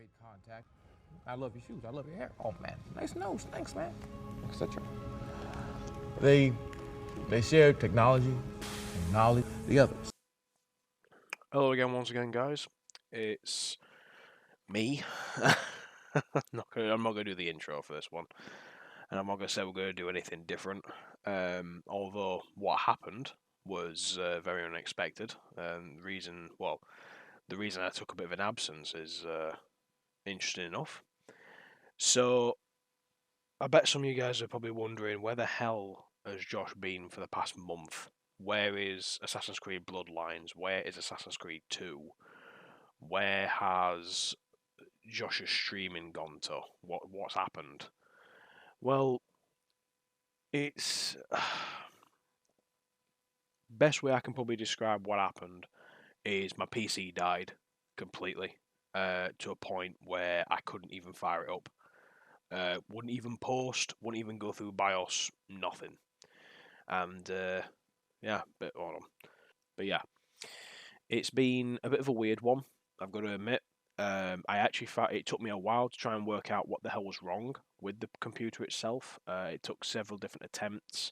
Great contact. I love your shoes. I love your hair. Oh man, nice nose. Thanks, man. Etc. They share technology and knowledge. The others. Hello again, once again, guys. It's me. I'm not gonna do the intro for this one, and I'm not gonna say we're gonna do anything different. Although what happened was very unexpected. The reason I took a bit of an absence is interesting enough. So I bet some of you guys are probably wondering where the hell has Josh been for the past month? Where is Assassin's Creed Bloodlines? Where is Assassin's Creed 2? Where has Josh's streaming gone to? What's happened? Well, it's best way I can probably describe what happened is my PC died completely to a point where I couldn't even fire it up. Wouldn't even post, wouldn't even go through BIOS, nothing. And yeah, but yeah, it's been a bit of a weird one. I've got to admit. I actually found it took me a while to try and work out what the hell was wrong with the computer itself. It took several different attempts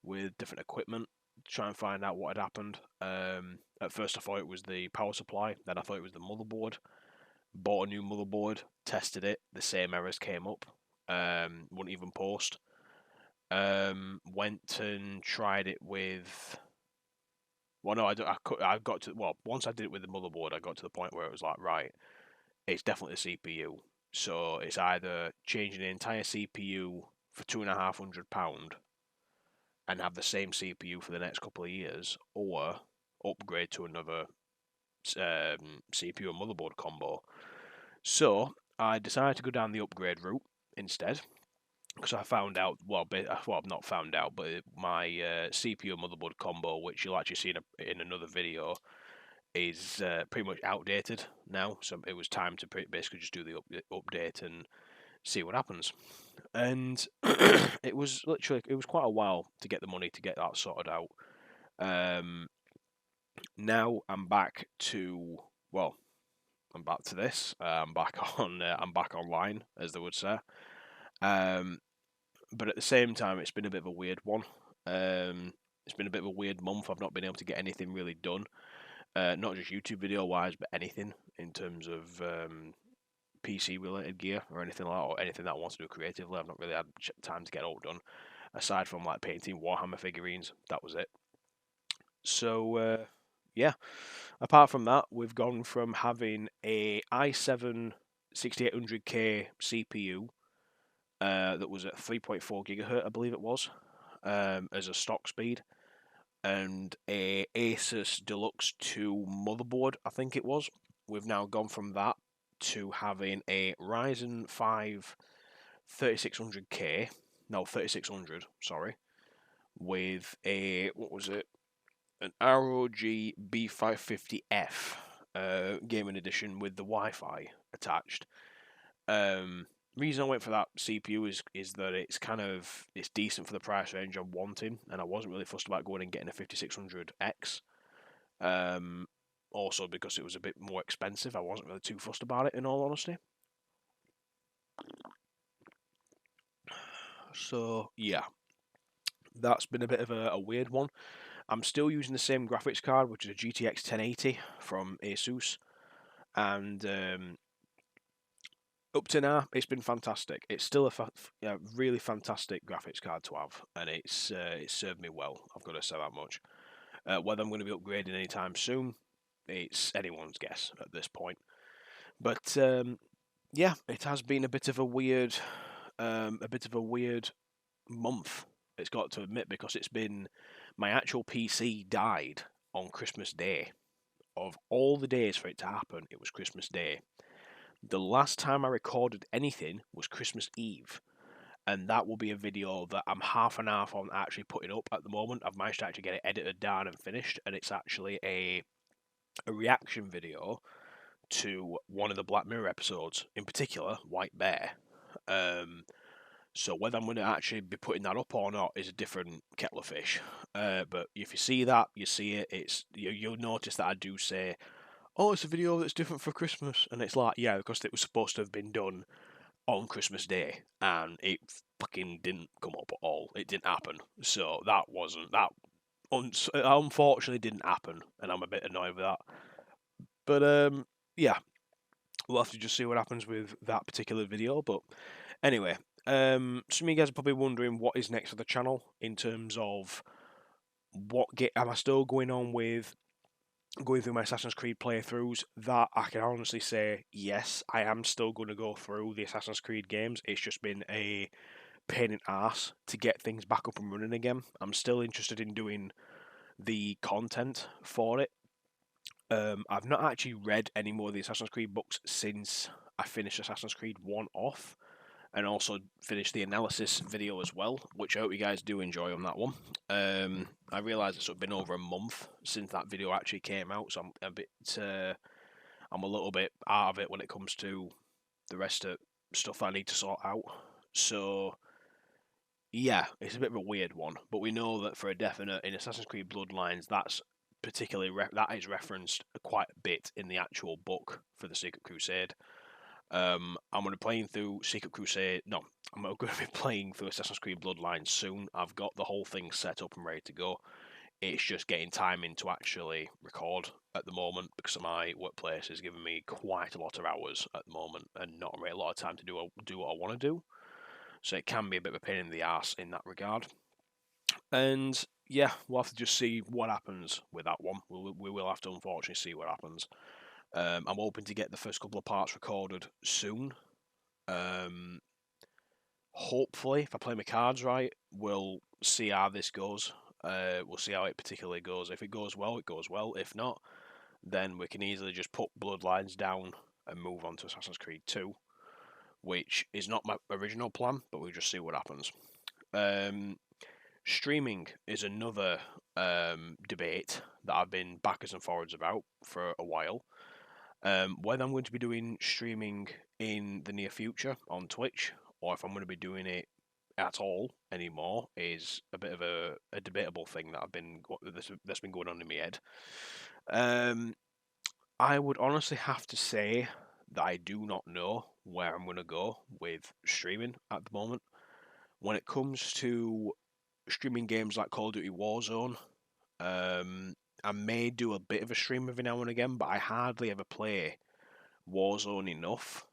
with different equipment to try and find out what had happened. At first, I thought it was the power supply. Then I thought it was the motherboard. Bought a new motherboard, tested it. The same errors came up. Wouldn't even post. Went and tried it with. Well, no, I got to. Well, once I did it with the motherboard, I got to the point where it was like, right, it's definitely the CPU. So it's either changing the entire CPU for £2,500 and have the same CPU for the next couple of years, or upgrade to another CPU and motherboard combo. So I decided to go down the upgrade route instead, because I found out, well, not found out, but my CPU and motherboard combo, which you'll actually see in another video, is pretty much outdated now. So it was time to basically just do the update and see what happens. And it was quite a while to get the money to get that sorted out. Now I'm back to this. I'm back online, as they would say. But at the same time, it's been a bit of a weird one. It's been a bit of a weird month. I've not been able to get anything really done. Not just YouTube video wise, but anything in terms of PC related gear or anything like that, or anything that I want to do creatively. I've not really had time to get all done, aside from like painting Warhammer figurines. That was it. So yeah, apart from that, we've gone from having a i7 6800K CPU that was at 3.4 gigahertz, I believe it was, as a stock speed, and a Asus Deluxe 2 motherboard, I think it was. We've now gone from that to having a Ryzen 5 3600, sorry, with a, an ROG B550F gaming edition with the Wi-Fi attached. Reason I went for that CPU is that it's decent for the price range I'm wanting, and I wasn't really fussed about going and getting a 5600X. Also because it was a bit more expensive, I wasn't really too fussed about it, in all honesty. So yeah, that's been a bit of a weird one. I'm still using the same graphics card, which is a GTX 1080 from Asus, and up to now, it's been fantastic. It's still a really fantastic graphics card to have, and it's served me well. I've got to say that much. Whether I'm going to be upgrading anytime soon, it's anyone's guess at this point. But yeah, it has been a bit of a weird month. It's got to admit, because it's been my actual PC died on Christmas Day. Of all the days for it to happen, it was Christmas Day. The last time I recorded anything was Christmas Eve, and that will be a video that I'm half and half on actually putting up at the moment. I've managed to actually get it edited down and finished, and it's actually a reaction video to one of the Black Mirror episodes, in particular, White Bear. So whether I'm going to actually be putting that up or not is a different kettle of fish. But if you see that, you see it. You'll notice that I do say oh, it's a video that's different for Christmas, and it's like, yeah, because it was supposed to have been done on Christmas Day, and it fucking didn't come up at all. It didn't happen. So that wasn't that. Unfortunately, didn't happen, and I'm a bit annoyed with that. But yeah, we'll have to just see what happens with that particular video. But anyway, some of you guys are probably wondering what is next for the channel in terms of what am I still going on with going through my Assassin's Creed playthroughs. That I can honestly say, yes, I am still going to go through the Assassin's Creed games. It's just been a pain in the ass to get things back up and running again. I'm still interested in doing the content for it. I've not actually read any more of the Assassin's Creed books since I finished Assassin's Creed 1 off, and also finished the analysis video as well, which I hope you guys do enjoy on that one. I realise it's been over a month since that video actually came out, so I'm a little bit out of it when it comes to the rest of stuff I need to sort out. So yeah, it's a bit of a weird one, but we know that for a definite in Assassin's Creed Bloodlines, that's particularly that is referenced quite a bit in the actual book for the Secret Crusade. I'm going to be playing through Secret Crusade. No, I'm going to be playing through Assassin's Creed Bloodlines soon. I've got the whole thing set up and ready to go. It's just getting time in to actually record at the moment because my workplace is giving me quite a lot of hours at the moment and not really a lot of time to do what I want to do. So it can be a bit of a pain in the ass in that regard. And yeah, we'll have to just see what happens with that one. We will have to unfortunately see what happens. I'm hoping to get the first couple of parts recorded soon. Hopefully, if I play my cards right, we'll see how this goes. We'll see how it particularly goes. If it goes well, it goes well. If not, then we can easily just put Bloodlines down and move on to Assassin's Creed 2, which is not my original plan, but we'll just see what happens. Streaming is another debate that I've been backwards and forwards about for a while. Whether I'm going to be doing streaming in the near future on Twitch, or if I'm going to be doing it at all anymore, is a bit of a debatable thing that's been going on in my head. I would honestly have to say that I do not know where I'm going to go with streaming at the moment. When it comes to streaming games like Call of Duty Warzone, I may do a bit of a stream every now and again, but I hardly ever play Warzone enough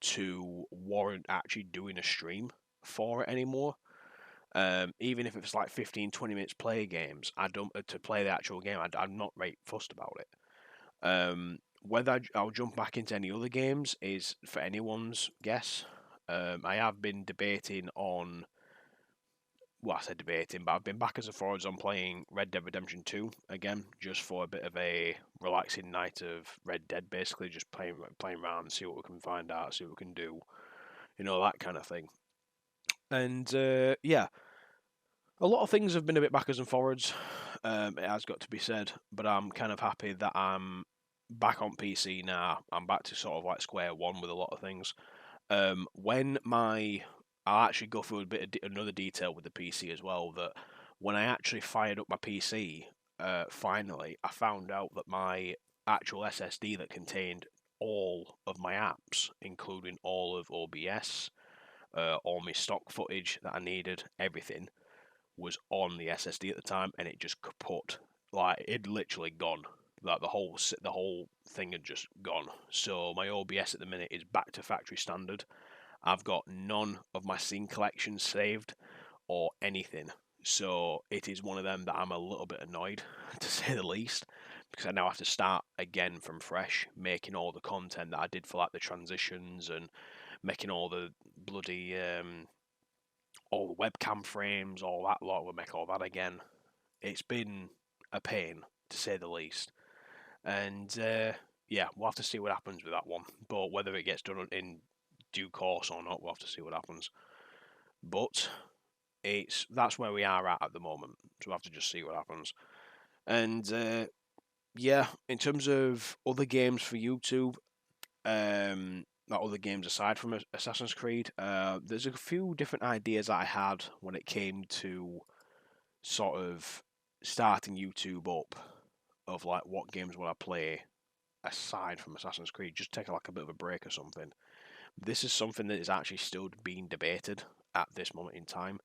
to warrant actually doing a stream for it anymore. Even if it's like 15-20 minutes play games, I don't to play the actual game. I'm not right fussed about it. Whether I'll jump back into any other games is for anyone's guess. I have been debating on. Well, I said debating, but I've been backwards and forwards on playing Red Dead Redemption 2 again, just for a bit of a relaxing night of Red Dead, basically, just playing around, see what we can find out, see what we can do, that kind of thing. And yeah, a lot of things have been a bit backwards and forwards, it has got to be said, but I'm kind of happy that I'm back on PC now. I'm back to sort of like square one with a lot of things. I'll actually go through a bit of another detail with the PC as well, that when I actually fired up my PC, finally, I found out that my actual SSD that contained all of my apps, including all of OBS, all my stock footage that I needed, everything, was on the SSD at the time, and it just kaput. Like, it'd literally gone. Like, the whole thing had just gone. So my OBS at the minute is back to factory standard. I've got none of my scene collections saved or anything. So it is one of them that I'm a little bit annoyed, to say the least, because I now have to start again from fresh, making all the content that I did for like the transitions and making all the bloody all the webcam frames, all that lot. We'll make all that again. It's been a pain, to say the least. And yeah, we'll have to see what happens with that one. But whether it gets done in due course or not, we'll have to see what happens. But that's where we are at the moment, so we'll have to just see what happens. And yeah, in terms of other games for YouTube, not other games aside from Assassin's Creed, there's a few different ideas I had when it came to sort of starting YouTube up, of like what games will I play aside from Assassin's Creed, just take like a bit of a break or something. This is something that is actually still being debated at this moment in time.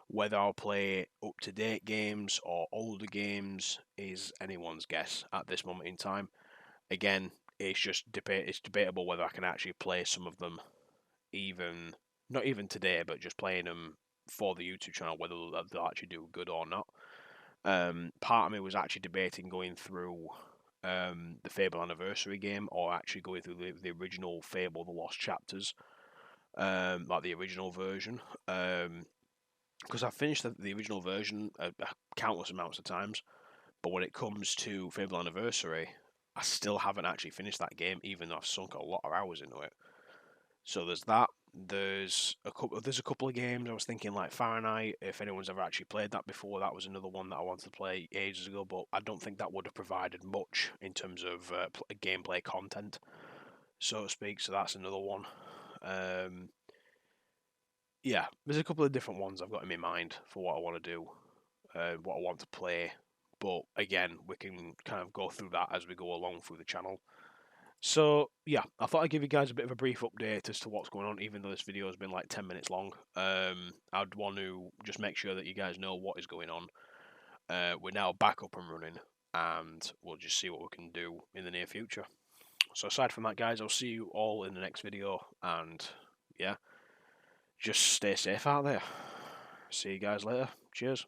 Whether I'll play up-to-date games or older games is anyone's guess at this moment in time. Again, it's just it's debatable whether I can actually play some of them, even not even today, but just playing them for the YouTube channel, whether they'll actually do good or not. Part of me was actually debating going through the Fable Anniversary game, or actually going through the original Fable: The Lost Chapters, like the original version. Because I've finished the original version countless amounts of times, but when it comes to Fable Anniversary, I still haven't actually finished that game, even though I've sunk a lot of hours into it. So there's that. There's a couple of games I was thinking, like Fahrenheit. If anyone's ever actually played that before, that was another one that I wanted to play ages ago, but I don't think that would have provided much in terms of gameplay content, so to speak. So that's another one. Yeah, there's a couple of different ones I've got in my mind for what I want to do, what I want to play. But again, we can kind of go through that as we go along through the channel. So yeah, I thought I'd give you guys a bit of a brief update as to what's going on, even though this video has been like 10 minutes long. I'd want to just make sure that you guys know what is going on. We're now back up and running, and we'll just see what we can do in the near future. So aside from that, guys, I'll see you all in the next video, and yeah, just stay safe out there. See you guys later. Cheers.